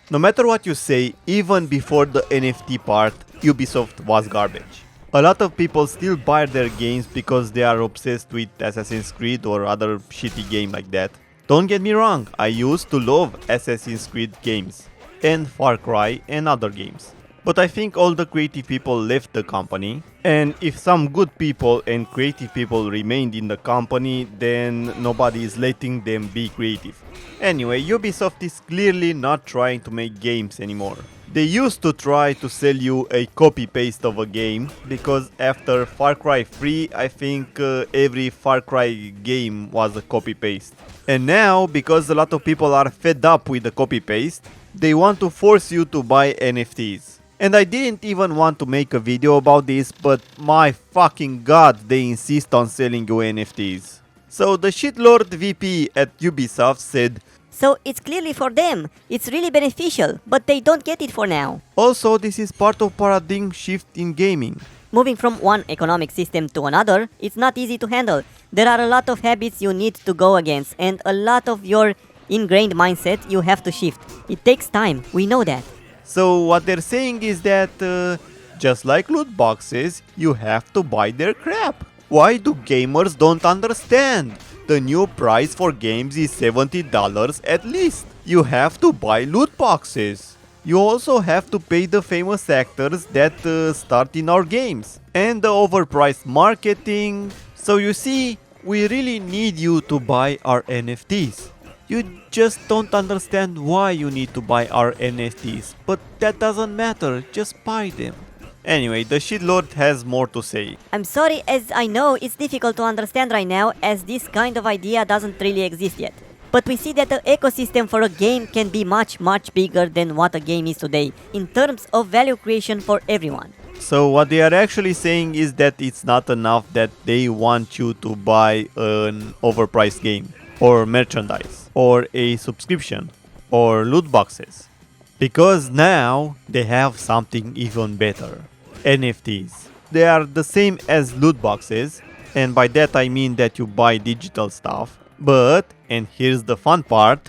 No matter what you say, even before the NFT part, Ubisoft was garbage. A lot of people still buy their games because they are obsessed with Assassin's Creed or other shitty game like that. Don't get me wrong, I used to love Assassin's Creed games, and Far Cry and other games. But I think all the creative people left the company, and if some good people and creative people remained in the company, then nobody is letting them be creative. Anyway, Ubisoft is clearly not trying to make games anymore. They used to try to sell you a copy-paste of a game, because after Far Cry 3, I think every Far Cry game was a copy-paste. And now, because a lot of people are fed up with the copy-paste, they want to force you to buy NFTs. And I didn't even want to make a video about this, but my fucking god, they insist on selling you NFTs. So the shitlord VP at Ubisoft said, So it's clearly for them. It's really beneficial, but they don't get it for now. also this is part of paradigm shift in gaming. Moving from one economic system to another, it's not easy to handle. There are a lot of habits you need to go against, and a lot of your ingrained mindset you have to shift. It takes time, we know that. So what they're saying is that, just like loot boxes, you have to buy their crap. Why do gamers don't understand? The new price for games is $70 at least. You have to buy loot boxes. You also have to pay the famous actors that start in our games. And the overpriced marketing. So you see, we really need you to buy our NFTs. You just don't understand why you need to buy our NFTs, but that doesn't matter, just buy them. Anyway, the shitlord has more to say. I'm sorry, as I know it's difficult to understand right now, as this kind of idea doesn't really exist yet. But we see that the ecosystem for a game can be much bigger than what a game is today, in terms of value creation for everyone. So what they are actually saying is that it's not enough that they want you to buy an overpriced game, or merchandise, or a subscription, or loot boxes. Because now they have something even better. NFTs. They are the same as loot boxes, and by that I mean that you buy digital stuff, but, and here's the fun part,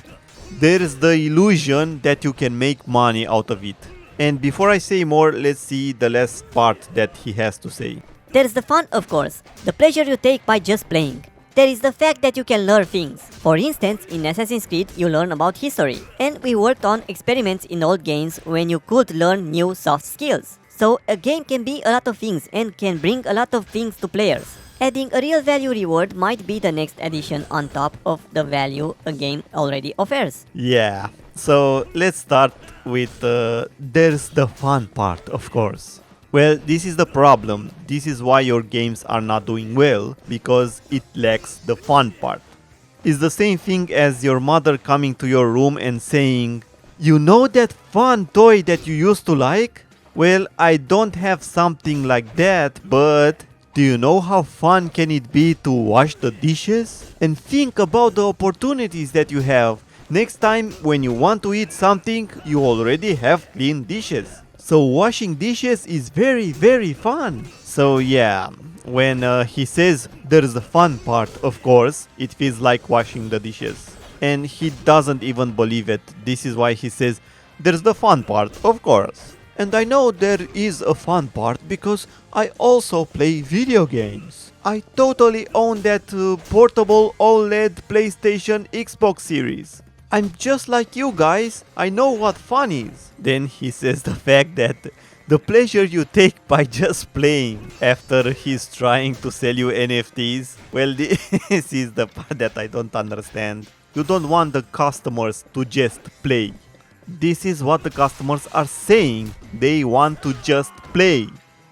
there is the illusion that you can make money out of it. And before I say more, let's see the last part that he has to say. There's the fun, of course, the pleasure you take by just playing. There is the fact that you can learn things. For instance, in Assassin's Creed you learn about history, and we worked on experiments in old games when you could learn new soft skills. So a game can be a lot of things and can bring a lot of things to players. Adding a real value reward might be the next addition on top of the value a game already offers. Yeah, so let's start with there's the fun part, of course. Well, this is the problem. This is why your games are not doing well, because it lacks the fun part. It's the same thing as your mother coming to your room and saying, "You know that fun toy that you used to like? Well, I don't have something like that, but do you know how fun can it be to wash the dishes? And think about the opportunities that you have. Next time when you want to eat something, you already have clean dishes. So washing dishes is very fun." So yeah, when he says there's a fun part, of course, it feels like washing the dishes. And he doesn't even believe it. This is why he says there's the fun part, of course. And I know there is a fun part because I also play video games. I totally own that portable OLED PlayStation Xbox series. I'm just like you guys, I know what fun is. Then he says the fact that the pleasure you take by just playing after he's trying to sell you NFTs, well, this is the part that I don't understand. You don't want the customers to just play. This is what the customers are saying, they want to just play.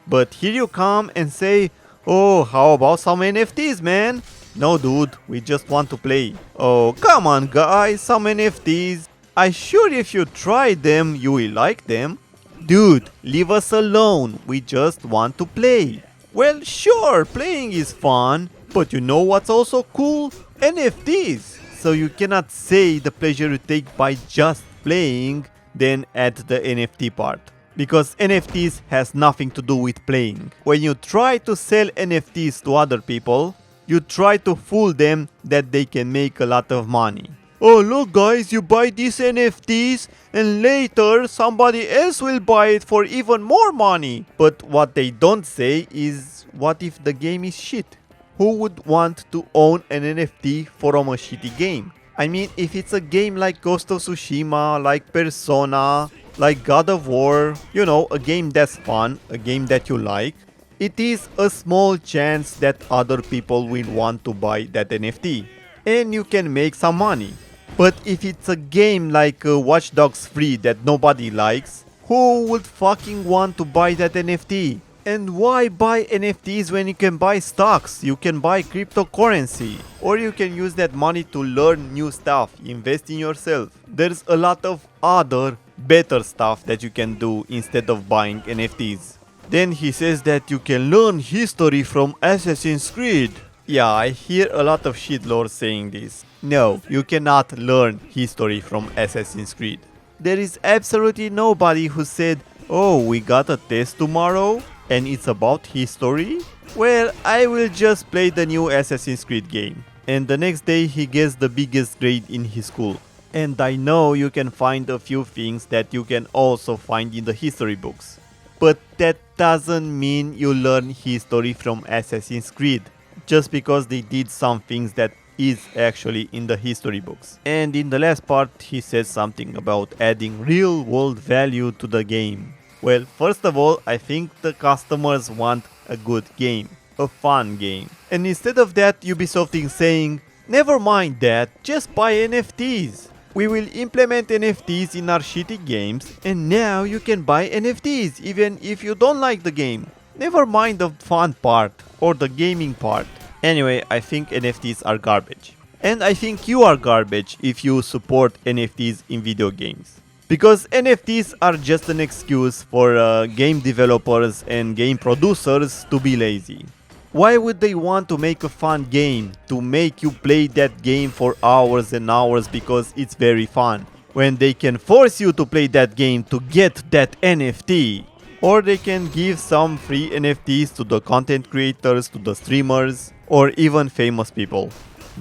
But here you come and say, "Oh, how about some NFTs, man?" No dude, we just want to play. Oh, come on guys, some NFTs. I sure if you try them, you will like them. Dude, leave us alone, we just want to play. Well, sure, playing is fun, but you know what's also cool? NFTs. So you cannot say the pleasure you take by just playing, then add the NFT part. Because NFTs has nothing to do with playing. When you try to sell NFTs to other people, you try to fool them that they can make a lot of money. oh look guys, you buy these NFTs and later somebody else will buy it for even more money. But what they don't say is, what if the game is shit? Who would want to own an NFT from a shitty game? I mean, if it's a game like Ghost of Tsushima, like Persona, like God of War, you know, a game that's fun, a game that you like, it is a small chance that other people will want to buy that NFT and you can make some money. But if it's a game like Watch Dogs 3 that nobody likes, who would fucking want to buy that NFT? And why buy NFTs when you can buy stocks, you can buy cryptocurrency, or you can use that money to learn new stuff, invest in yourself. There's a lot of other better stuff that you can do instead of buying NFTs. Then he says that you can learn history from Assassin's Creed. Yeah, I hear a lot of shitlords saying this. No, you cannot learn history from Assassin's Creed. There is absolutely nobody who said, oh, we got a test tomorrow and it's about history? Well, I will just play the new Assassin's Creed game. And the next day he gets the biggest grade in his school. And I know you can find a few things that you can also find in the history books. But that doesn't mean you learn history from Assassin's Creed, just because they did some things that is actually in the history books. And in the last part he says something about adding real world value to the game. Well, first of all, I think the customers want a good game, a fun game. And instead of that, Ubisoft is saying, never mind that, just buy NFTs. We will implement NFTs in our shitty games and now you can buy NFTs even if you don't like the game. Never mind the fun part or the gaming part. Anyway, I think NFTs are garbage. And I think you are garbage if you support NFTs in video games. Because NFTs are just an excuse for game developers and game producers to be lazy. Why would they want to make a fun game, to make you play that game for hours and hours because it's very fun, when they can force you to play that game to get that NFT? Or they can give some free NFTs to the content creators, to the streamers, or even famous people.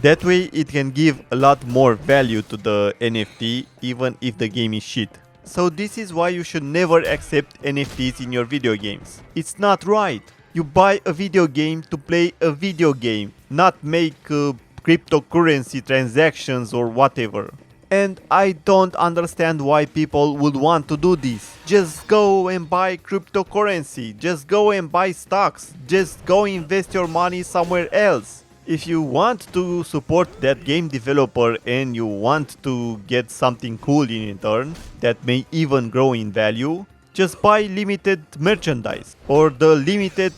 That way it can give a lot more value to the NFT even if the game is shit. So this is why you should never accept NFTs in your video games. It's not right. You buy a video game to play a video game, not make cryptocurrency transactions or whatever. And I don't understand why people would want to do this. Just go and buy cryptocurrency, just go and buy stocks, just go invest your money somewhere else. If you want to support that game developer and you want to get something cool in return that may even grow in value, just buy limited merchandise or the limited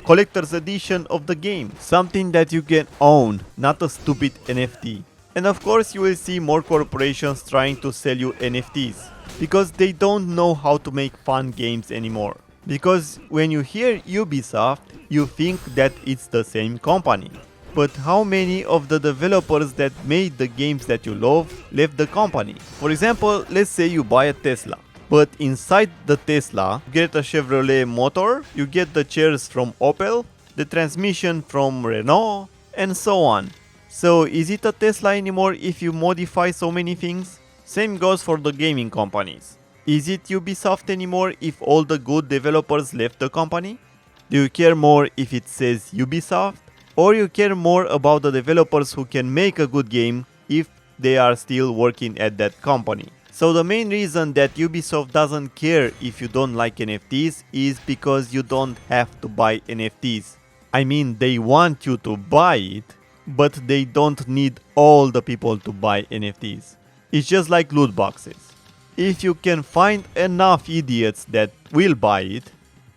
collector's edition of the game. Something that you can own, not a stupid NFT. And of course you will see more corporations trying to sell you NFTs because they don't know how to make fun games anymore. Because when you hear Ubisoft, you think that it's the same company. But how many of the developers that made the games that you love left the company? For example, let's say you buy a Tesla. But inside the Tesla, you get a Chevrolet motor, you get the chairs from Opel, the transmission from Renault, and so on. So is it a Tesla anymore if you modify so many things? Same goes for the gaming companies. Is it Ubisoft anymore if all the good developers left the company? Do you care more if it says Ubisoft? Or you care more about the developers who can make a good game if they are still working at that company? So the main reason that Ubisoft doesn't care if you don't like NFTs is because you don't have to buy NFTs. I mean, they want you to buy it, but they don't need all the people to buy NFTs. It's just like loot boxes. If you can find enough idiots that will buy it,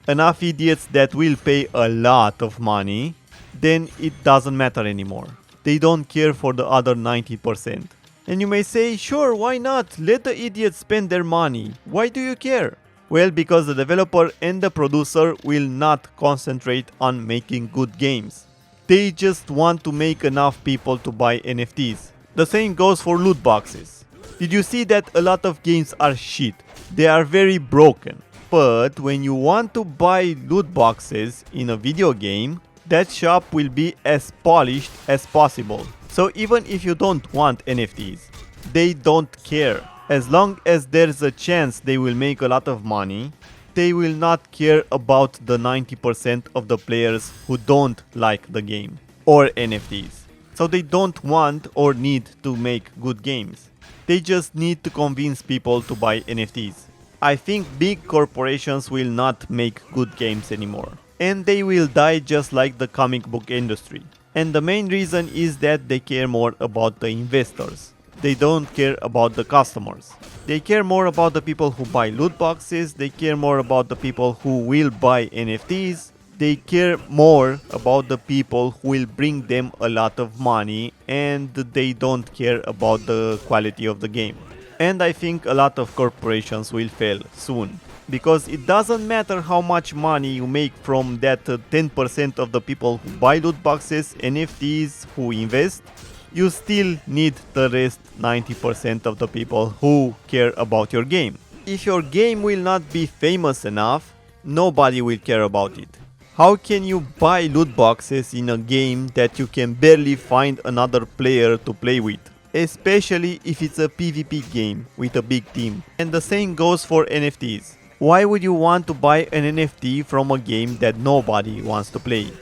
enough idiots that will pay a lot of money, then it doesn't matter anymore. They don't care for the other 90%. And you may say, sure, why not? Let the idiots spend their money. Why do you care? Well, because the developer and the producer will not concentrate on making good games. They just want to make enough people to buy NFTs. The same goes for loot boxes. Did you see that a lot of games are shit? They are very broken. But when you want to buy loot boxes in a video game, that shop will be as polished as possible. So even if you don't want NFTs, they don't care. As long as there's a chance they will make a lot of money, they will not care about the 90% of the players who don't like the game or NFTs. So they don't want or need to make good games. They just need to convince people to buy NFTs. I think big corporations will not make good games anymore. And they will die just like the comic book industry. And the main reason is that they care more about the investors. They don't care about the customers. They care more about the people who buy loot boxes, they care more about the people who will buy NFTs, they care more about the people who will bring them a lot of money, and they don't care about the quality of the game. And I think a lot of corporations will fail soon. Because it doesn't matter how much money you make from that 10% of the people who buy loot boxes, NFTs, who invest, you still need the rest 90% of the people who care about your game. If your game will not be famous enough, nobody will care about it. How can you buy loot boxes in a game that you can barely find another player to play with? Especially if it's a PvP game with a big team. And the same goes for NFTs. Why would you want to buy an NFT from a game that nobody wants to play?